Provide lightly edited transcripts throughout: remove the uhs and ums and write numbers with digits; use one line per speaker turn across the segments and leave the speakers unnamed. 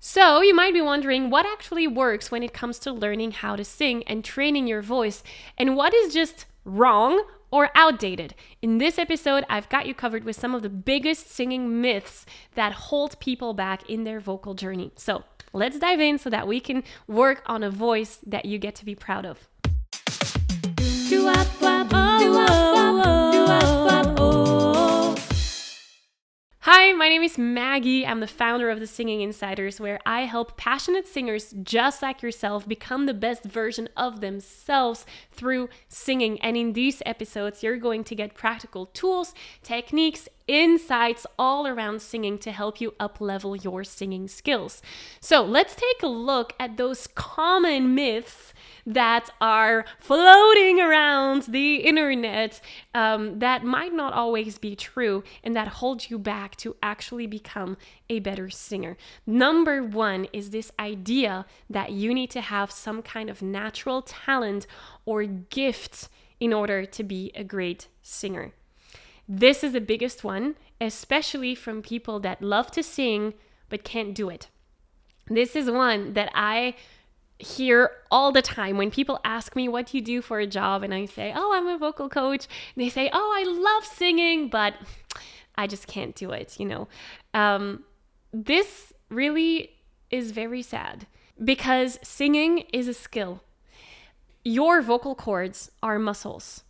So you might be wondering what actually works when it comes to learning how to sing and training your voice, and what is just wrong or outdated. In this episode, I've got you covered with some of the biggest singing myths that hold people back in their vocal journey. So let's dive in so that we can work on a voice that you get to be proud of. Hi, my name is Maggie. I'm the founder of the Singing Insiders, where I help passionate singers just like yourself become the best version of themselves through singing. And in these episodes, you're going to get practical tools, techniques, insights all around singing to help you up-level your singing skills. So let's take a look at those common myths that are floating around the internet that might not always be true and that hold you back to actually become a better singer. Number one is this idea that you need to have some kind of natural talent or gift in order to be a great singer. This is the biggest one, especially from people that love to sing but can't do it. This is one that I hear all the time when people ask me, what do you do for a job? And I say, oh, I'm a vocal coach. They say, oh, I love singing, but I just can't do it, This really is very sad because singing is a skill. Your vocal cords are muscles,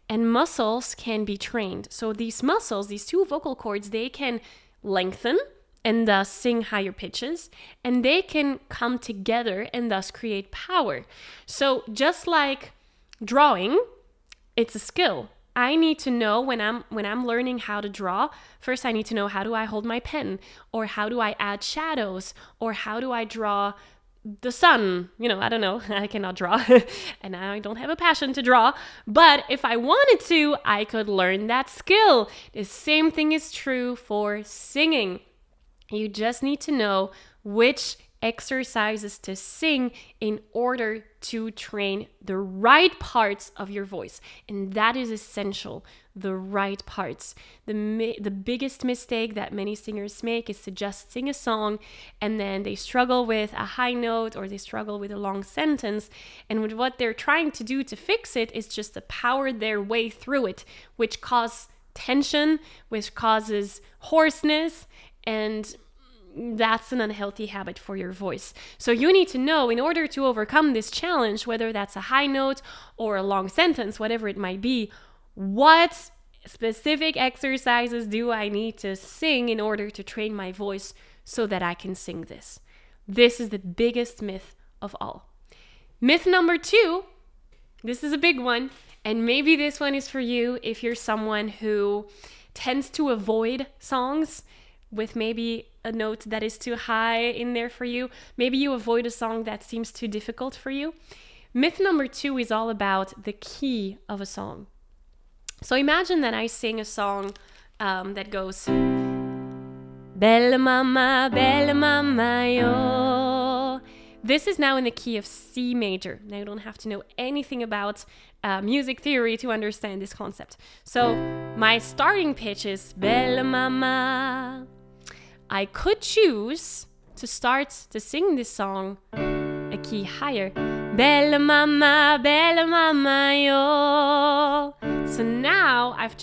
and muscles can be trained. So these muscles, these two vocal cords, they can lengthen and thus sing higher pitches, and they can come together and thus create power. So just like drawing, it's a skill. I need to know when I'm learning how to draw, first I need to know, how do I hold my pen, or how do I add shadows, or how do I draw the sun? I don't know, I cannot draw and I don't have a passion to draw, but if I wanted to, I could learn that skill. The same thing is true for singing. You just need to know which exercises to sing in order to train the right parts of your voice. And that is essential, the right parts. The biggest mistake that many singers make is to just sing a song and then they struggle with a high note or they struggle with a long sentence. And with what they're trying to do to fix it is just to power their way through it, which causes tension, which causes hoarseness, and that's an unhealthy habit for your voice. So you need to know, in order to overcome this challenge, whether that's a high note or a long sentence, whatever it might be, what specific exercises do I need to sing in order to train my voice so that I can sing this? This is the biggest myth of all. Myth number 2, this is a big one, and maybe this one is for you if you're someone who tends to avoid songs with maybe a note that is too high in there for you. Maybe you avoid a song that seems too difficult for you. Myth number 2 is all about the key of a song. So imagine that I sing a song that goes, Bella mama, yo. This is now in the key of C major. Now you don't have to know anything about music theory to understand this concept. So my starting pitch is Bella mama. I could choose to start to sing this song a key higher. Bella mama, yo. So now I've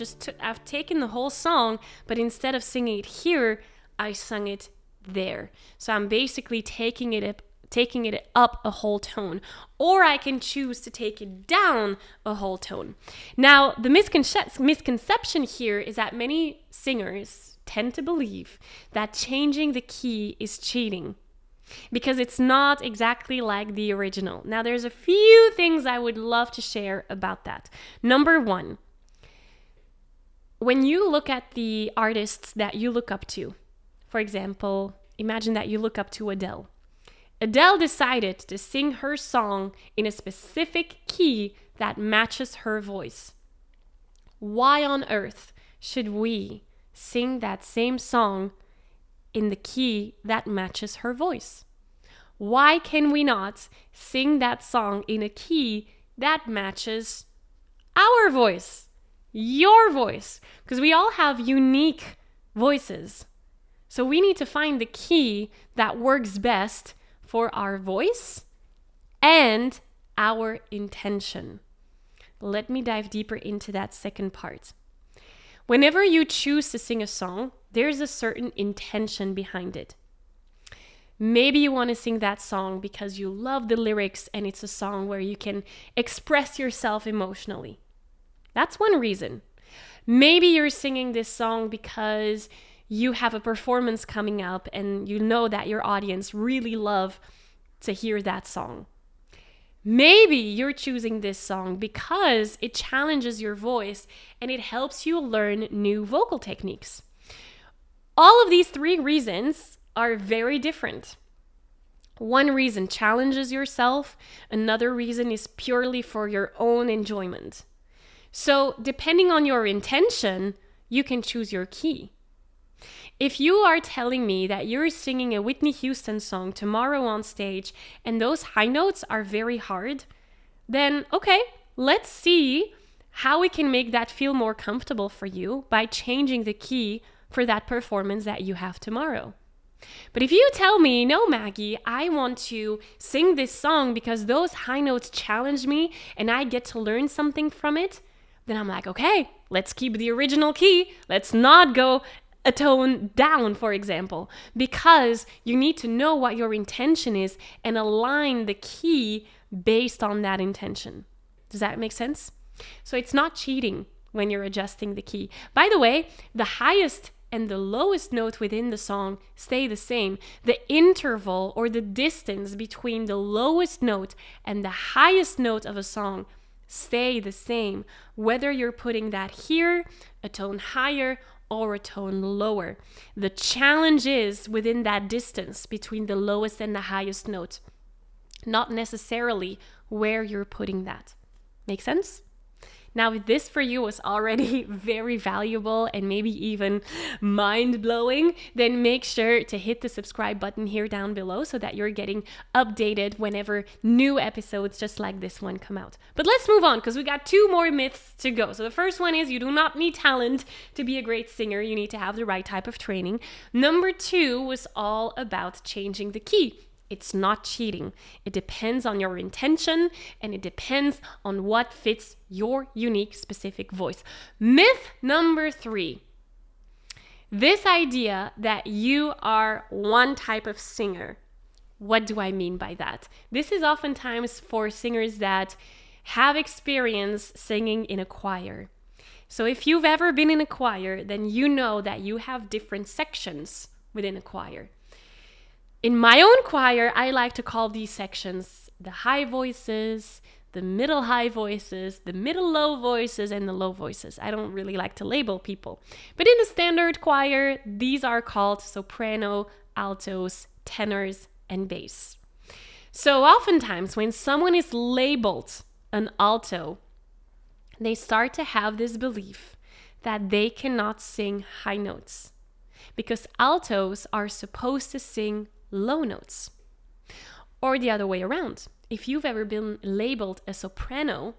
taken the whole song, but instead of singing it here, I sung it there. So I'm basically taking it up a whole tone. Or I can choose to take it down a whole tone. Now, the misconception here is that many singers tend to believe that changing the key is cheating because it's not exactly like the original. Now, there's a few things I would love to share about that. Number 1, when you look at the artists that you look up to, for example, imagine that you look up to Adele. Adele decided to sing her song in a specific key that matches her voice. Why on earth should we sing that same song in the key that matches her voice? Why can we not sing that song in a key that matches our voice, your voice? Because we all have unique voices. So we need to find the key that works best for our voice and our intention. Let me dive deeper into that second part. Whenever you choose to sing a song, there's a certain intention behind it. Maybe you want to sing that song because you love the lyrics and it's a song where you can express yourself emotionally. That's one reason. Maybe you're singing this song because you have a performance coming up and you know that your audience really love to hear that song. Maybe you're choosing this song because it challenges your voice and it helps you learn new vocal techniques. All of these three reasons are very different. One reason challenges yourself, another reason is purely for your own enjoyment. So, depending on your intention, you can choose your key. If you are telling me that you're singing a Whitney Houston song tomorrow on stage and those high notes are very hard, then okay, let's see how we can make that feel more comfortable for you by changing the key for that performance that you have tomorrow. But if you tell me, no, Maggie, I want to sing this song because those high notes challenge me and I get to learn something from it, then I'm like, okay, let's keep the original key. Let's not go a tone down, for example, because you need to know what your intention is and align the key based on that intention. Does that make sense? So it's not cheating when you're adjusting the key. By the way, the highest and the lowest note within the song stay the same. The interval or the distance between the lowest note and the highest note of a song stay the same, whether you're putting that here, a tone higher, or a tone lower. The challenge is within that distance between the lowest and the highest note, not necessarily where you're putting that. Make sense? Now, if this for you was already very valuable and maybe even mind-blowing, then make sure to hit the subscribe button here down below so that you're getting updated whenever new episodes just like this one come out. But let's move on because we got 2 more myths to go. So the first one is you do not need talent to be a great singer. You need to have the right type of training. Number 2 was all about changing the key. It's not cheating. It depends on your intention and it depends on what fits your unique specific voice. Myth number 3. This idea that you are one type of singer. What do I mean by that? This is oftentimes for singers that have experience singing in a choir. So if you've ever been in a choir, then you know that you have different sections within a choir. In my own choir, I like to call these sections the high voices, the middle high voices, the middle low voices, and the low voices. I don't really like to label people. But in a standard choir, these are called soprano, altos, tenors, and bass. So oftentimes when someone is labeled an alto, they start to have this belief that they cannot sing high notes because altos are supposed to sing low notes. Or the other way around. If you've ever been labeled a soprano,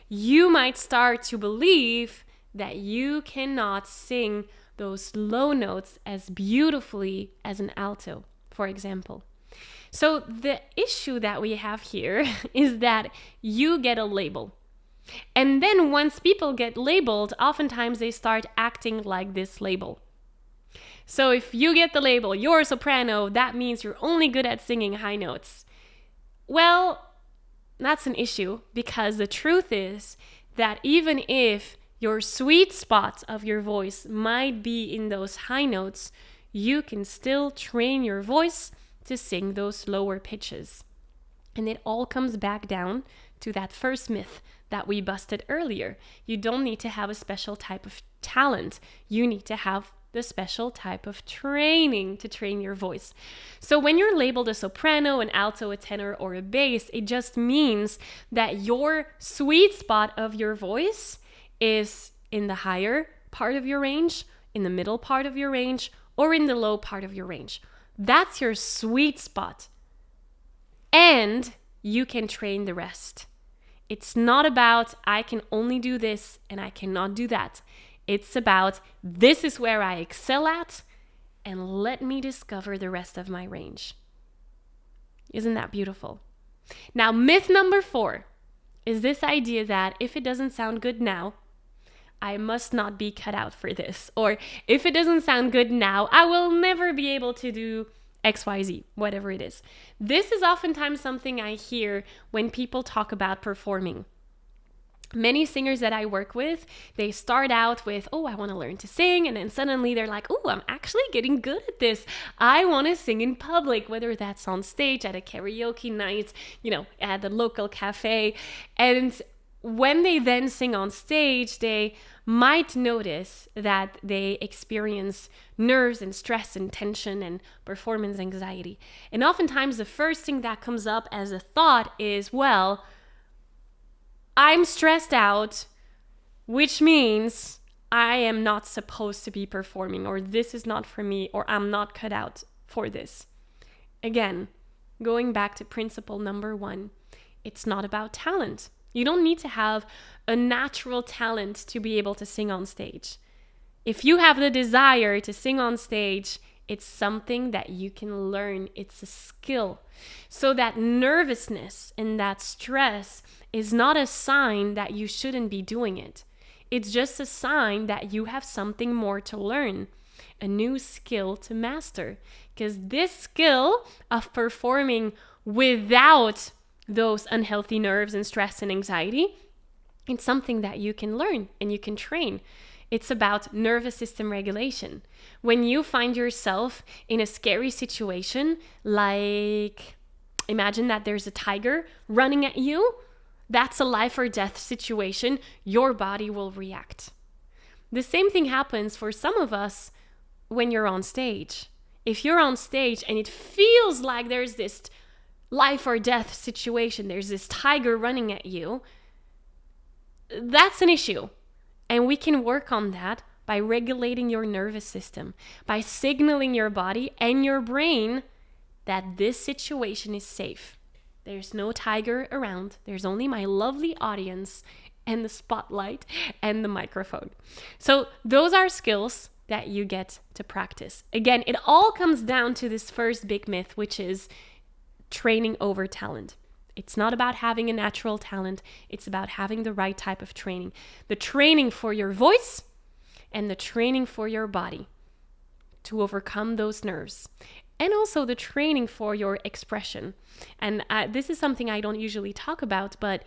you might start to believe that you cannot sing those low notes as beautifully as an alto, for example. So the issue that we have here is that you get a label. And then once people get labeled, oftentimes they start acting like this label. So if you get the label, you're a soprano, that means you're only good at singing high notes. Well, that's an issue because the truth is that even if your sweet spot of your voice might be in those high notes, you can still train your voice to sing those lower pitches. And it all comes back down to that first myth that we busted earlier. You don't need to have a special type of talent. You need to have the special type of training to train your voice. So when you're labeled a soprano, an alto, a tenor, or a bass, it just means that your sweet spot of your voice is in the higher part of your range, in the middle part of your range, or in the low part of your range. That's your sweet spot. And you can train the rest. It's not about I can only do this and I cannot do that. It's about this is where I excel at and let me discover the rest of my range. Isn't that beautiful? Now, myth number 4 is this idea that if it doesn't sound good now, I must not be cut out for this. Or if it doesn't sound good now, I will never be able to do XYZ, whatever it is. This is oftentimes something I hear when people talk about performing. Many singers that I work with, they start out with, oh, I want to learn to sing. And then suddenly they're like, oh, I'm actually getting good at this. I want to sing in public, whether that's on stage, at a karaoke night, at the local cafe. And when they then sing on stage, they might notice that they experience nerves and stress and tension and performance anxiety. And oftentimes the first thing that comes up as a thought is, well, I'm stressed out, which means I am not supposed to be performing, or this is not for me, or I'm not cut out for this. Again, going back to principle number 1, it's not about talent. You don't need to have a natural talent to be able to sing on stage. If you have the desire to sing on stage, it's something that you can learn. It's a skill. So that nervousness and that stress is not a sign that you shouldn't be doing it. It's just a sign that you have something more to learn, a new skill to master. Because this skill of performing without those unhealthy nerves and stress and anxiety, it's something that you can learn and you can train. It's about nervous system regulation. When you find yourself in a scary situation, like imagine that there's a tiger running at you, that's a life or death situation, your body will react. The same thing happens for some of us when you're on stage. If you're on stage and it feels like there's this life or death situation, there's this tiger running at you, that's an issue. And we can work on that by regulating your nervous system, by signaling your body and your brain that this situation is safe. There's no tiger around. There's only my lovely audience and the spotlight and the microphone. So those are skills that you get to practice. Again, it all comes down to this first big myth, which is training over talent. It's not about having a natural talent. It's about having the right type of training. The training for your voice and the training for your body to overcome those nerves. And also the training for your expression. And this is something I don't usually talk about, but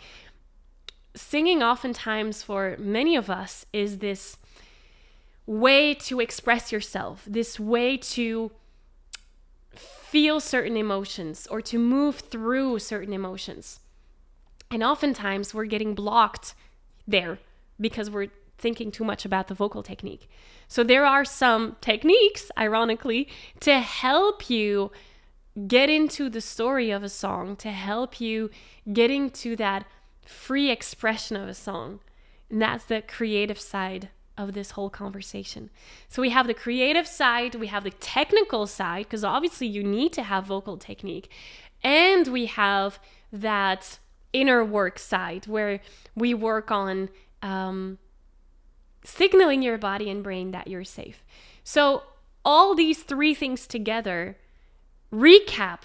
singing oftentimes for many of us is this way to express yourself, this way to feel certain emotions or to move through certain emotions. And oftentimes we're getting blocked there because we're thinking too much about the vocal technique. So there are some techniques, ironically, to help you get into the story of a song, to help you get into that free expression of a song. And that's the creative side of this whole conversation. So we have the creative side, we have the technical side, because obviously you need to have vocal technique, and we have that inner work side where we work on signaling your body and brain that you're safe. So all these 3 things together recap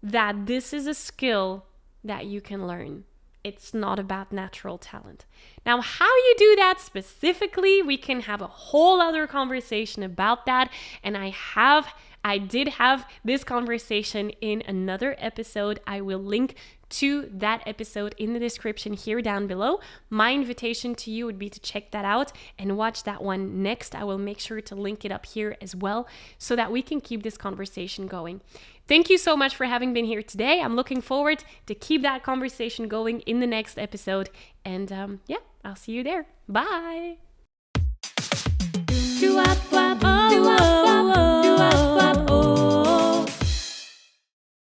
that this is a skill that you can learn. It's not about natural talent. Now, how you do that specifically, we can have a whole other conversation about that. And I did have this conversation in another episode. I will link to that episode in the description here down below. My invitation to you would be to check that out and watch that one next. I will make sure to link it up here as well so that we can keep this conversation going. Thank you so much for having been here today. I'm looking forward to keep that conversation going in the next episode. And I'll see you there. Bye.